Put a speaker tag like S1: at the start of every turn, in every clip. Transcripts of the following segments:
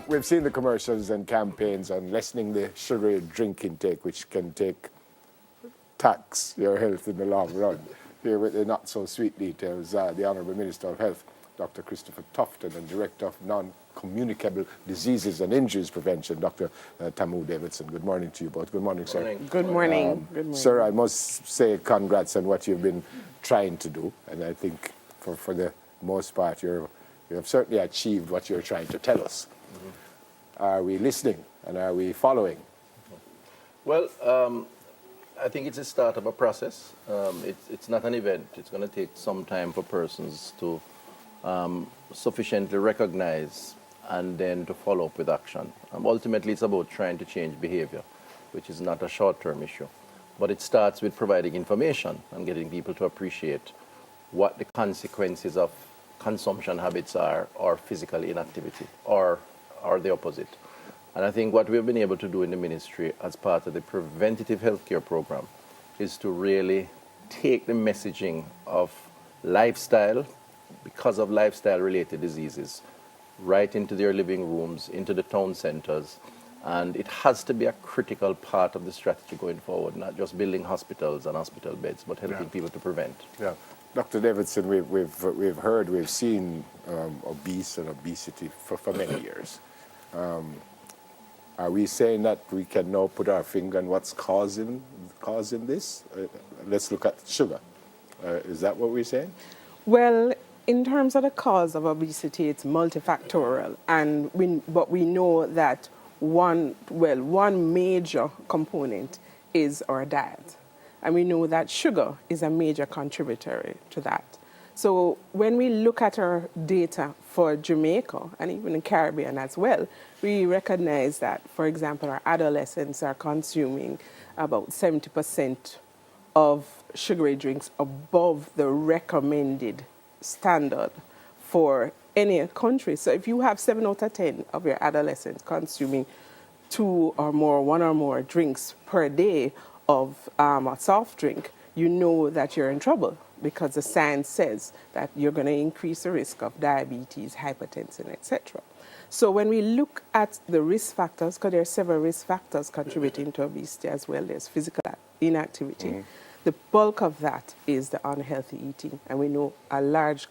S1: We've seen the commercials and campaigns on lessening the sugary drink intake, which can tax your health in the long run. Here with the not-so-sweet details, the Honourable Minister of Health, Dr. Christopher Tufton, and Director of Non-Communicable Diseases and Injuries Prevention, Dr. Tamu Davidson. Good morning to you both. Good morning, sir.
S2: Good morning. Good morning.
S1: Sir, I must say congrats on what you've been trying to do, and I think for the most part you have certainly achieved what you're trying to tell us. Mm-hmm. Are we listening and are we following?
S3: Well, I think it's a start of a process. It's not an event. It's going to take some time for persons to sufficiently recognize and then to follow up with action. Ultimately, it's about trying to change behavior, which is not a short-term issue. But it starts with providing information and getting people to appreciate what the consequences of consumption habits are, or physical inactivity, or the opposite. And I think what we've been able to do in the ministry as part of the preventative healthcare program is to really take the messaging of lifestyle, because of lifestyle-related diseases, right into their living rooms, into the town centers. And it has to be a critical part of the strategy going forward, not just building hospitals and hospital beds, but helping people to prevent.
S1: Yeah. Dr. Davidson, we've seen obesity for many years. Are we saying that we can now put our finger on what's causing this? Let's look at sugar. Is that what we're saying?
S2: Well, in terms of the cause of obesity, it's multifactorial, but we know that one major component is our diet. And we know that sugar is a major contributor to that. So when we look at our data for Jamaica and even the Caribbean as well, we recognize that, for example, our adolescents are consuming about 70% of sugary drinks above the recommended standard for any country. So if you have 7 out of 10 of your adolescents consuming 1 or more drinks per day of a soft drink, you know that you're in trouble, because the science says that you're going to increase the risk of diabetes, hypertension, etc. So when we look at the risk factors, because there are several risk factors contributing to obesity as well, there's physical inactivity. Mm-hmm. The bulk of that is the unhealthy eating, and we know a large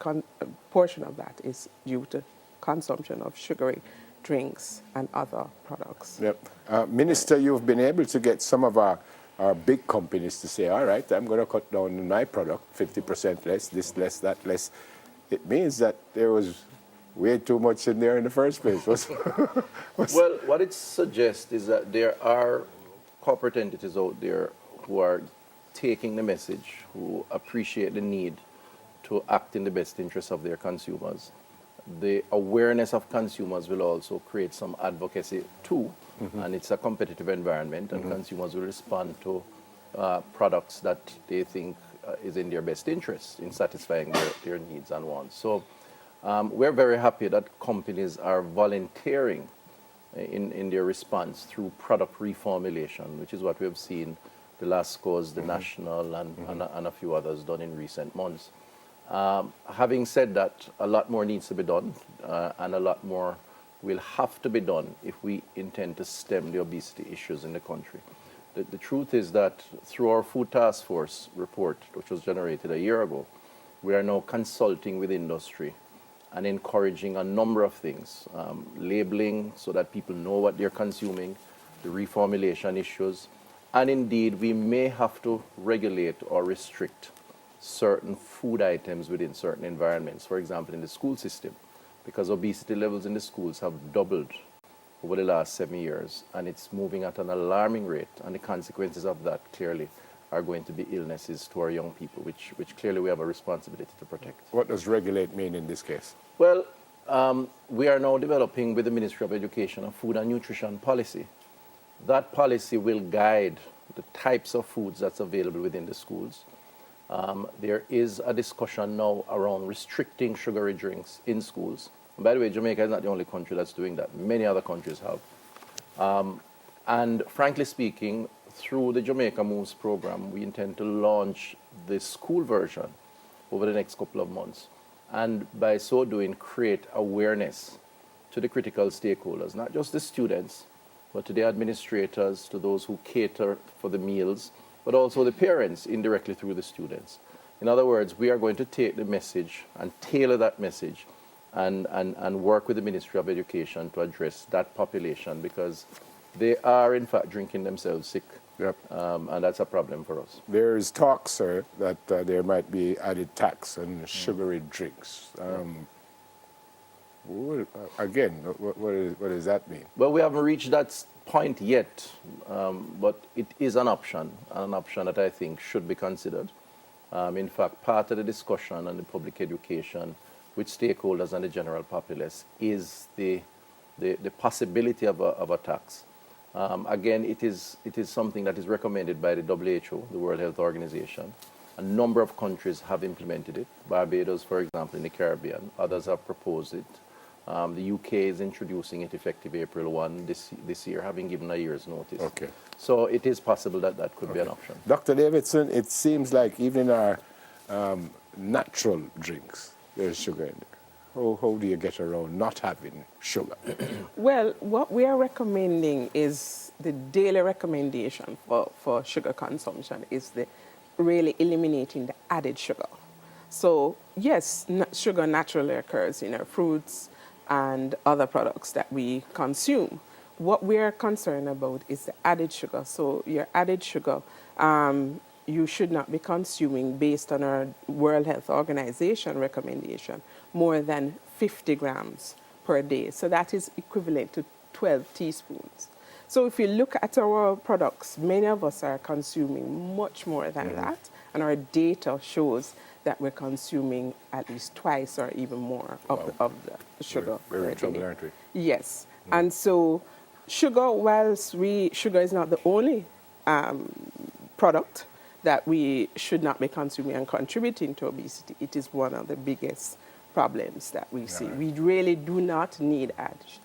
S2: portion of that is due to consumption of sugary drinks and other products.
S1: Yep. Minister, you've been able to get some of our big companies to say, all right, I'm going to cut down on my product, 50% less, this less, that less. It means that there was way too much in there in the first place.
S3: Well, what it suggests is that there are corporate entities out there who are taking the message, who appreciate the need to act in the best interest of their consumers. The awareness of consumers will also create some advocacy too, mm-hmm. and it's a competitive environment, and mm-hmm. consumers will respond to products that they think is in their best interest in satisfying their needs and wants. So we're very happy that companies are volunteering in their response through product reformulation, which is what we have seen the Lascos, the mm-hmm. National, and a few others done in recent months. Having said that, a lot more needs to be done, and a lot more will have to be done if we intend to stem the obesity issues in the country. The truth is that through our Food Task Force report, which was generated a year ago, we are now consulting with industry and encouraging a number of things, labeling so that people know what they're consuming, the reformulation issues, and indeed we may have to regulate or restrict certain food items within certain environments, for example, in the school system, because obesity levels in the schools have doubled over the last 7 years, and it's moving at an alarming rate, and the consequences of that clearly are going to be illnesses to our young people, which clearly we have a responsibility to protect.
S1: What does regulate mean in this case?
S3: Well, we are now developing with the Ministry of Education a food and nutrition policy. That policy will guide the types of foods that's available within the schools. There is a discussion now around restricting sugary drinks in schools. And by the way, Jamaica is not the only country that's doing that. Many other countries have. And frankly speaking, through the Jamaica Moves program, we intend to launch the school version over the next couple of months. And by so doing, create awareness to the critical stakeholders, not just the students, but to the administrators, to those who cater for the meals, but also the parents indirectly through the students. In other words, we are going to take the message and tailor that message and work with the Ministry of Education to address that population, because they are in fact drinking themselves sick.
S1: Yep.
S3: And that's a problem for us.
S1: There is talk, sir, that there might be added tax on sugary drinks. Again, what does that mean?
S3: Well, we haven't reached that point yet, but it is an option that I think should be considered. In fact, part of the discussion on the public education with stakeholders and the general populace is the possibility of a tax. Again, it is something that is recommended by the WHO, the World Health Organization. A number of countries have implemented it. Barbados, for example, in the Caribbean. Others have proposed it. The UK is introducing it effective April 1 this year, having given a year's notice.
S1: Okay.
S3: So it is possible that that could be an option.
S1: Dr. Davidson, it seems like even in our natural drinks, there's sugar in there. How do you get around not having sugar?
S2: Well, what we are recommending is the daily recommendation for sugar consumption is really eliminating the added sugar. So yes, sugar naturally occurs in our fruits and other products that we consume. What we are concerned about is the added sugar. So your added sugar, you should not be consuming, based on our World Health Organization recommendation, more than 50 grams per day. So that is equivalent to 12 teaspoons. So if you look at our products, many of us are consuming much more than that, and our data shows that we're consuming at least twice or even more of the sugar.
S1: We're in trouble, aren't we?
S2: Yes. And so sugar, whilst sugar is not the only product that we should not be consuming and contributing to obesity, it is one of the biggest problems that we see. We really do not need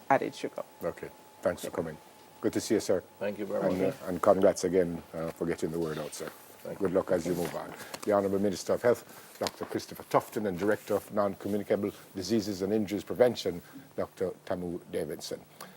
S2: added sugar.
S1: Okay. Thanks for coming. Good to see you, sir.
S3: Thank you very much.
S1: And congrats again for getting the word out, sir. Good luck as you move on. The Honourable Minister of Health, Dr. Christopher Tufton, and Director of Non-Communicable Diseases and Injuries Prevention, Dr. Tamu Davidson.